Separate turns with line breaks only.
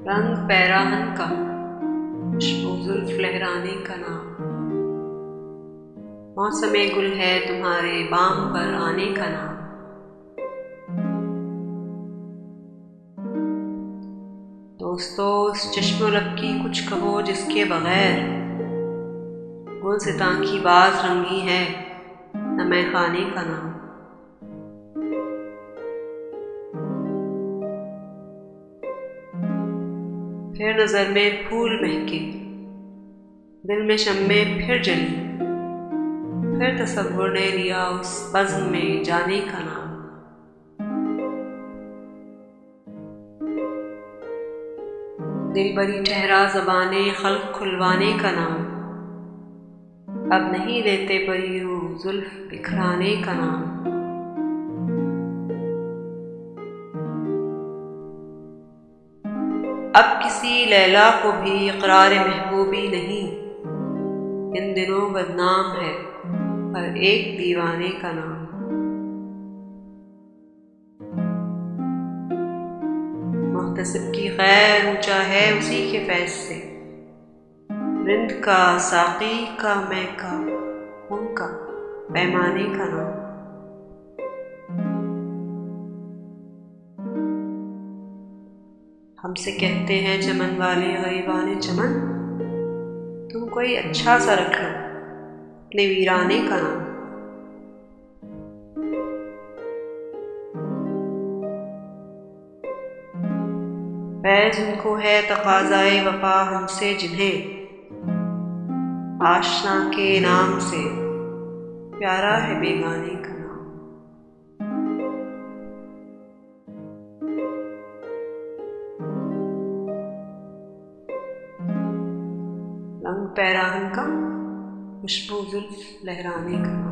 रंग पैराहन का, खुशबू जुल्फ लहराने का नाम। मौसम गुल है तुम्हारे बाम पर आने का नाम। दोस्तों उस चश्मो लब की कुछ कहो जिसके बगैर गुलसितां की बाज रंगी है न मैं खाने का नाम। फिर नजर में फूल महके, दिल में शम्मे फिर जली, फिर तसव्वुर ने लिया उस बज़्म में जाने का नाम। दिल बरी ठहरा ज़बाने खल्क खुलवाने का नाम। अब नहीं लेते परी रूह जुल्फ बिखराने का नाम। अब किसी लैला को भी इक़रार महबूबी नहीं, इन दिनों बदनाम है हर एक दीवाने का नाम। मुहतसिब की खैर ऊंचा है उसी के फैज़ से, रिंद का साक़ी का मैं का उनका पैमाने का नाम। हमसे कहते हैं चमन वाले गरीबाने चमन, तुम कोई अच्छा सा रख लो अपने वीराने का नाम। फैज़ उनको है तक़ाज़ाए वफ़ा हमसे जिन्हें आशना के नाम से प्यारा है बेगाने का नाम। रंग पैराहन का, खुशबू जुल्फ लहराने का नाम।